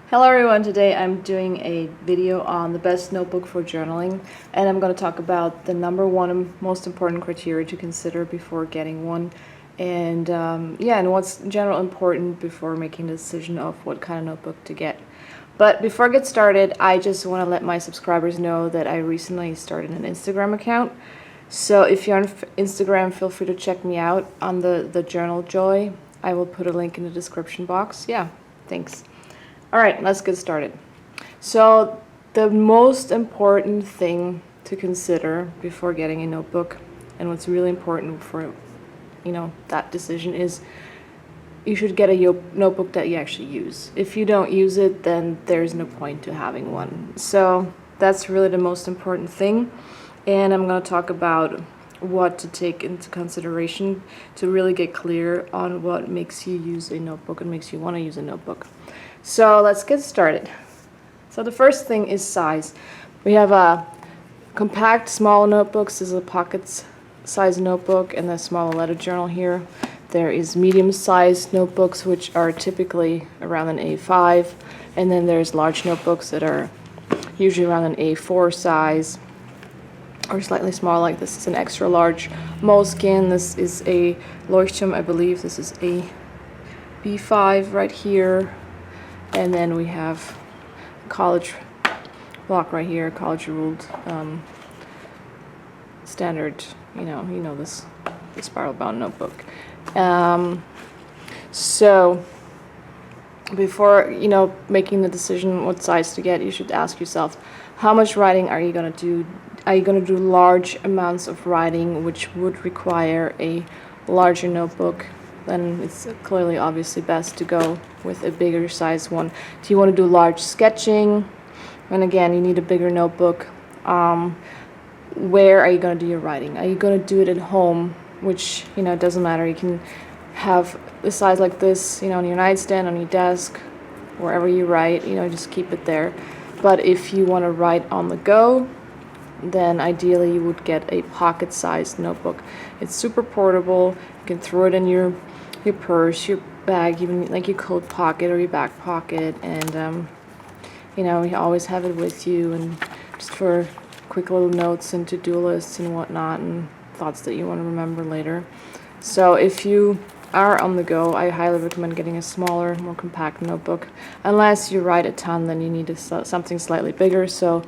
Hello everyone, today I'm doing a video on the best notebook for journaling, and I'm going to talk about the number one most important criteria to consider before getting one, and and what's in general important before making the decision of what kind of notebook to get. But before I get started, I just want to let my subscribers know that I recently started an Instagram account. So if you're on Instagram, feel free to check me out on the Journal Joy. I will put a link in the description box. Yeah, thanks. All right, let's get started. So the most important thing to consider before getting a notebook, and what's really important for that decision, is you should get a notebook that you actually use. If you don't use it, then there's no point to having one. So that's really the most important thing, and I'm going to talk about what to take into consideration to really get clear on what makes you use a notebook and makes you want to use a notebook. So let's get started. So the first thing is size. We have a compact small notebooks. This is a pocket size notebook and a smaller letter journal here. There is medium sized notebooks, which are typically around an A5, and then there's large notebooks that are usually around an A4 size or slightly smaller. Like this is an extra large moleskin. This is a Leuchtturm, I believe. This is a B5 right here. And then we have college block right here, college ruled standard, you know this, the spiral bound notebook. So before making the decision what size to get, you should ask yourself, how much writing are you going to do? Are you going to do large amounts of writing, which would require a larger notebook? Then it's clearly obviously best to go with a bigger size one. Do you want to do large sketching? And again, you need a bigger notebook. Where are you going to do your writing? Are you going to do it at home? Which, it doesn't matter. You can have a size like this, on your nightstand, on your desk, wherever you write, just keep it there. But if you want to write on the go, then ideally you would get a pocket-sized notebook. It's super portable. You can throw it in your purse, your bag, even like your coat pocket or your back pocket, and you always have it with you, and just for quick little notes and to-do lists and whatnot, and thoughts that you want to remember later. So if you are on the go, I highly recommend getting a smaller, more compact notebook. Unless you write a ton, then you need something slightly bigger. So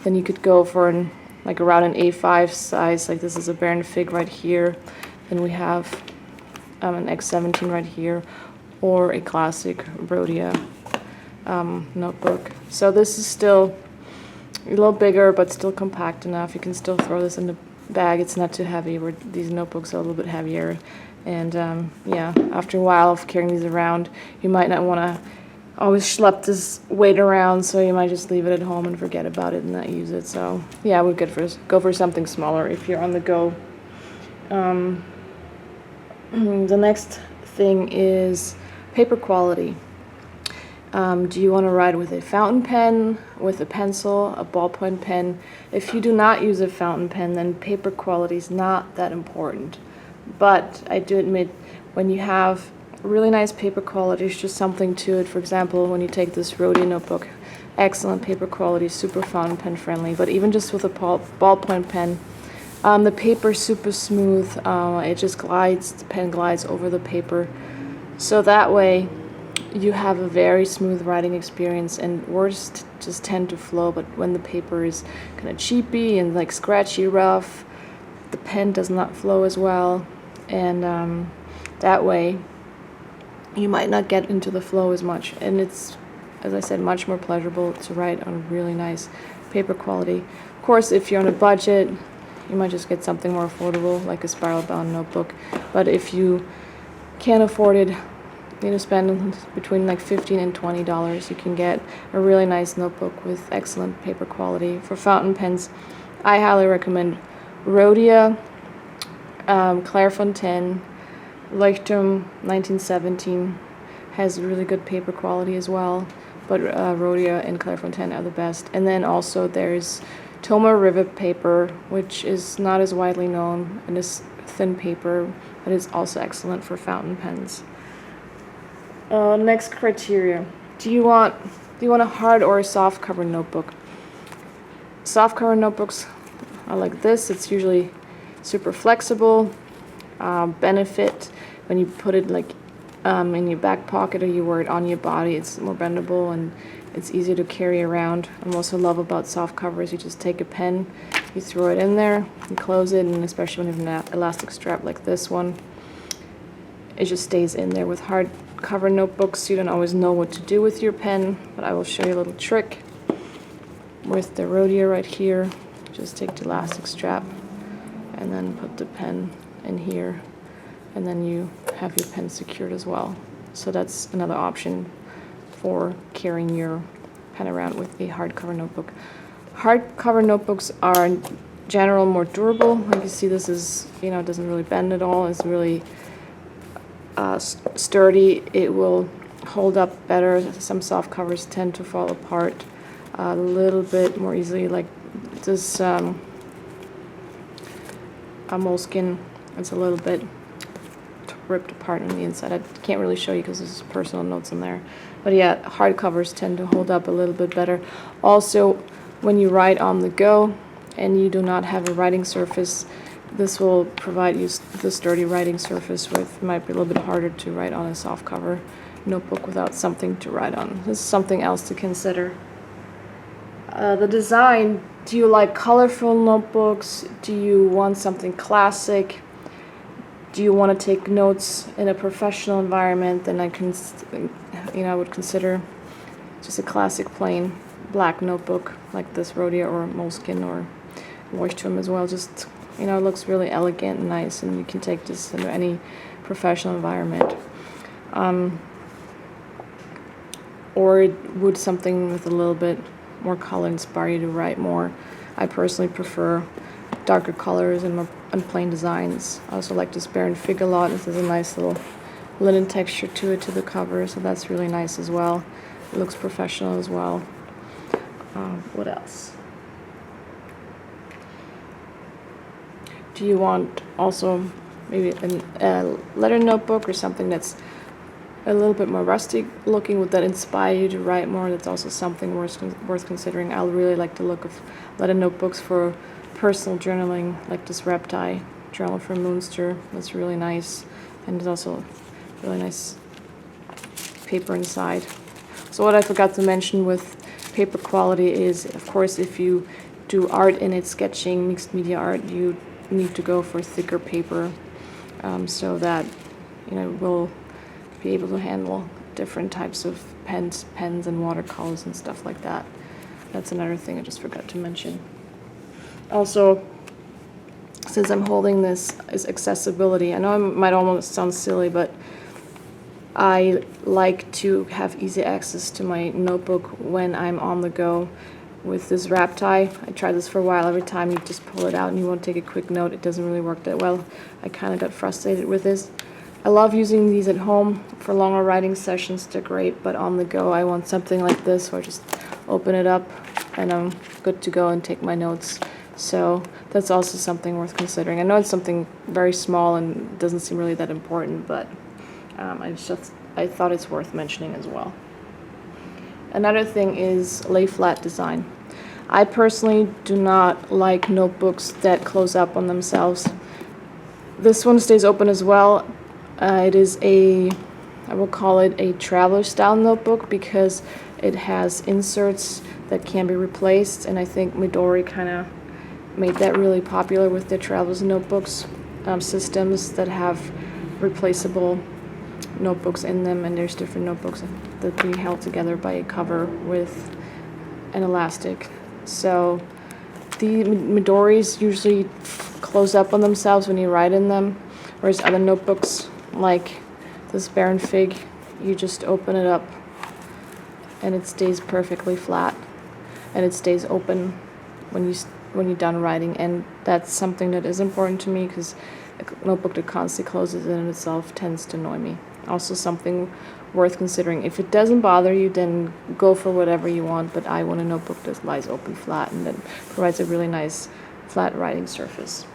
then you could go for around an A5 size. Like this is a Baron Fig right here. Then we have an X17 right here, or a classic Rhodia notebook. So this is still a little bigger, but still compact enough. You can still throw this in the bag. It's not too heavy. Where these notebooks are a little bit heavier, and after a while of carrying these around, you might not want to always schlep this weight around, so you might just leave it at home and forget about it and not use it. So yeah, I would go for something smaller if you're on the go. The next thing is paper quality. Do you want to write with a fountain pen, with a pencil, a ballpoint pen? If you do not use a fountain pen, then paper quality is not that important. But I do admit, when you have really nice paper quality, there's just something to it. For example, when you take this Rhodia notebook, excellent paper quality, super fountain pen friendly. But even just with a ballpoint pen, the paper is super smooth. It just glides, the pen glides over the paper. So that way you have a very smooth writing experience, and words just tend to flow. But when the paper is kind of cheapy and like scratchy, rough, the pen does not flow as well. And that way you might not get into the flow as much. And it's, as I said, much more pleasurable to write on really nice paper quality. Of course, if you're on a budget, you might just get something more affordable, like a spiral bound notebook. But if you can't afford it, spend between like $15 and $20, you can get a really nice notebook with excellent paper quality. For fountain pens, I highly recommend Rhodia, Clairefontaine, Leuchtturm 1917 has really good paper quality as well, but Rhodia and Clairefontaine are the best. And then also there's Toma Rivet paper, which is not as widely known and is thin paper, but is also excellent for fountain pens. Next criteria. Do you want Do you want a hard or a soft cover notebook? Soft cover notebooks are like this. It's usually super flexible. Benefit when you put it like in your back pocket or you wear it on your body, it's more bendable and it's easier to carry around. What I also love about soft covers, you just take a pen, you throw it in there, you close it, and especially when you have an elastic strap like this one, it just stays in there. With hard cover notebooks, you don't always know what to do with your pen, but I will show you a little trick. With the Rhodia right here, just take the elastic strap and then put the pen in here, and then you have your pen secured as well. So that's another option for carrying your pen around with a hardcover notebook. Hardcover notebooks are in general more durable. Like you see, this is, you know, it doesn't really bend at all. It's really sturdy. It will hold up better. Some soft covers tend to fall apart a little bit more easily, like this a moleskin. It's a little bit ripped apart on the inside. I can't really show you because there's personal notes in there. But yeah, hard covers tend to hold up a little bit better. Also, when you write on the go and you do not have a writing surface, this will provide you the sturdy writing surface with. It might be a little bit harder to write on a soft cover notebook without something to write on. This is something else to consider. The design, do you like colorful notebooks? Do you want something classic? Do you want to take notes in a professional environment? Then I would consider just a classic plain black notebook like this Rhodia or moleskin or Leuchtturm as well. Just, you know, it looks really elegant and nice, and you can take this into any professional environment. Or would something with a little bit more color inspire you to write more? I personally prefer darker colors and plain designs. I also like this Baron Fig a lot. This has a nice little linen texture to it, to the cover, so that's really nice as well. It looks professional as well. What else? Do you want also maybe a letter notebook or something that's a little bit more rustic looking? Would that inspire you to write more? That's also something worth considering. I really like the look of letter notebooks for personal journaling, like this Reptile journal from Moonster. That's really nice, and there's also really nice paper inside. So what I forgot to mention with paper quality is, of course, if you do art in it, sketching, mixed media art, you need to go for thicker paper, so that, you know, will be able to handle different types of pens and watercolors and stuff like that. That's another thing I just forgot to mention. Also, since I'm holding this, is accessibility. I know it might almost sound silly, but I like to have easy access to my notebook when I'm on the go. With this wrap tie, I tried this for a while. Every time you just pull it out and you want to take a quick note, it doesn't really work that well. I kind of got frustrated with this. I love using these at home for longer writing sessions. They're great, but on the go, I want something like this where I just open it up and I'm good to go and take my notes. So that's also something worth considering. I know it's something very small and doesn't seem really that important, but I thought it's worth mentioning as well. Another thing is lay flat design. I personally do not like notebooks that close up on themselves. This one stays open as well. It is I will call it a traveler style notebook because it has inserts that can be replaced, and I think Midori kind of made that really popular with their traveler's notebooks, systems that have replaceable notebooks in them, and there's different notebooks that are being held together by a cover with an elastic. So the Midoris usually close up on themselves when you write in them, whereas other notebooks like this Baron Fig, you just open it up and it stays perfectly flat and it stays open when you're done writing. And that's something that is important to me because a notebook that constantly closes in itself tends to annoy me. Also something worth considering. If it doesn't bother you, then go for whatever you want, but I want a notebook that lies open flat and that provides a really nice flat writing surface.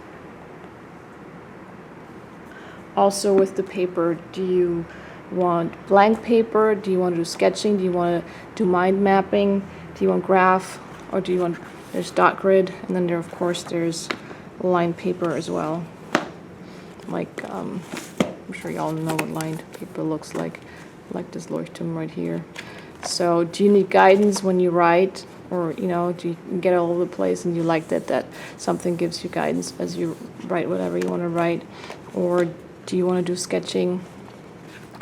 Also with the paper, do you want blank paper? Do you want to do sketching? Do you want to do mind mapping? Do you want graph? Or do you want, there's dot grid, and then of course there's lined paper as well. Like, I'm sure y'all know what lined paper looks like this Leuchtturm right here. So do you need guidance when you write? Or, do you get all over the place and you like that something gives you guidance as you write whatever you want to write? Or do you want to do sketching?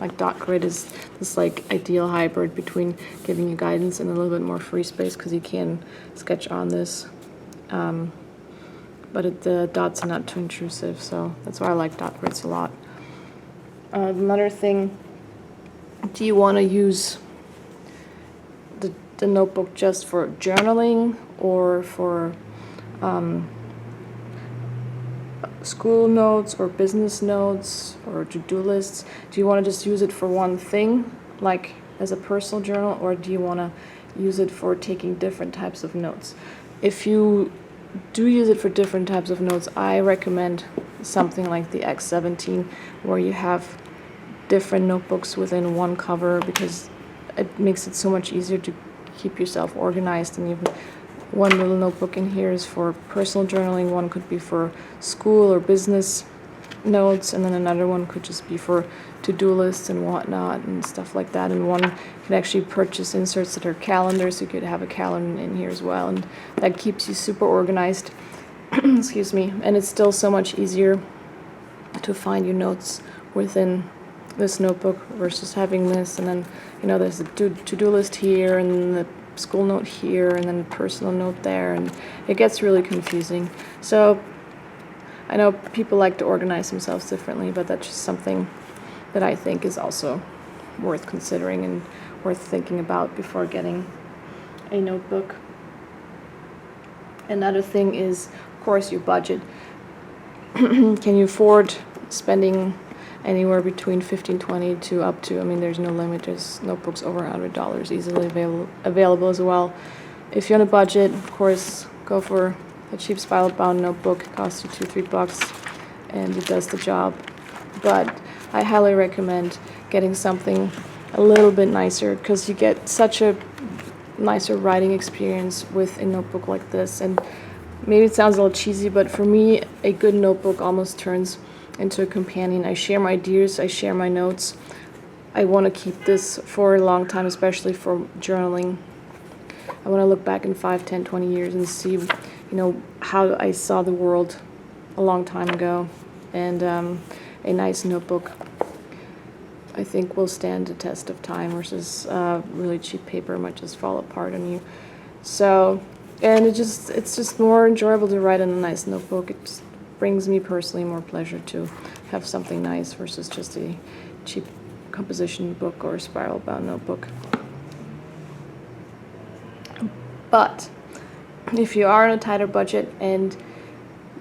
Like dot grid is this like ideal hybrid between giving you guidance and a little bit more free space because you can sketch on this. But the dots are not too intrusive, so that's why I like dot grids a lot. Another thing, do you want to use the notebook just for journaling or for school notes or business notes or to-do lists? Do you want to just use it for one thing, like as a personal journal, or do you want to use it for taking different types of notes? If you do use it for different types of notes, I recommend something like the X17, where you have different notebooks within one cover, because it makes it so much easier to keep yourself organized. And even one little notebook in here is for personal journaling, one could be for school or business notes, and then another one could just be for to-do lists and whatnot and stuff like that. And one can actually purchase inserts that are calendars, so you could have a calendar in here as well, and that keeps you super organized. Excuse me. And it's still so much easier to find your notes within this notebook versus having this, and then there's a to-do list here and the school note here and then personal note there, and it gets really confusing. So I know people like to organize themselves differently, but that's just something that I think is also worth considering and worth thinking about before getting a notebook. Another thing is, of course, your budget. Can you afford spending anywhere between $15, $20 to up to, there's no limit, there's notebooks over $100 easily available as well. If you're on a budget, of course, go for a cheap spiral bound notebook. It costs you $2-3 and it does the job. But I highly recommend getting something a little bit nicer, because you get such a nicer writing experience with a notebook like this. And maybe it sounds a little cheesy, but for me, a good notebook almost turns into a companion. I share my ideas, I share my notes. I want to keep this for a long time, especially for journaling. I want to look back in 5, 10, 20 years and see, how I saw the world a long time ago. And a nice notebook, I think, will stand the test of time versus really cheap paper might just fall apart on you. So, and it's just more enjoyable to write in a nice notebook. It just brings me personally more pleasure to have something nice versus just a cheap composition book or spiral bound notebook. But if you are on a tighter budget and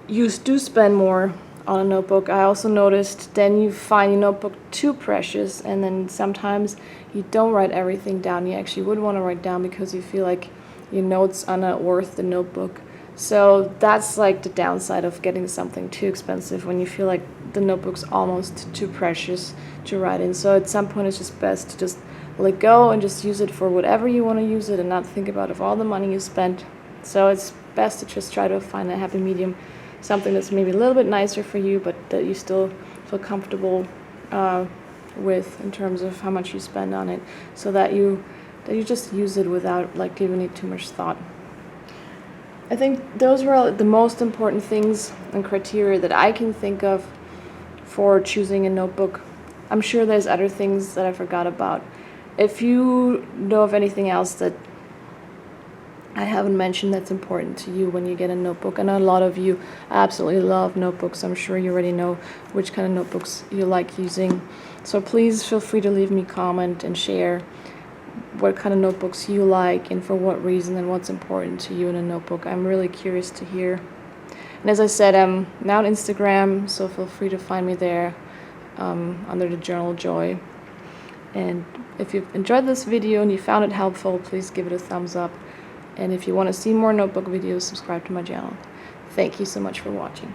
you do spend more on a notebook, I also noticed then you find your notebook too precious, and then sometimes you don't write everything down you actually would want to write down because you feel like your notes are not worth the notebook. So that's like the downside of getting something too expensive, when you feel like the notebook's almost too precious to write in. So at some point it's just best to just let go and just use it for whatever you want to use it and not think about of all the money you spent. So it's best to just try to find a happy medium, something that's maybe a little bit nicer for you, but that you still feel comfortable with in terms of how much you spend on it, so that you just use it without like giving it too much thought. I think those were the most important things and criteria that I can think of for choosing a notebook. I'm sure there's other things that I forgot about. If you know of anything else that I haven't mentioned that's important to you when you get a notebook. I know a lot of you absolutely love notebooks. I'm sure you already know which kind of notebooks you like using. So please feel free to leave me a comment and share what kind of notebooks you like and for what reason and what's important to you in a notebook. I'm really curious to hear. And as I said, I'm now on Instagram, so feel free to find me there under the Journal Joy. And if you've enjoyed this video and you found it helpful, please give it a thumbs up. And if you want to see more notebook videos, subscribe to my channel. Thank you so much for watching.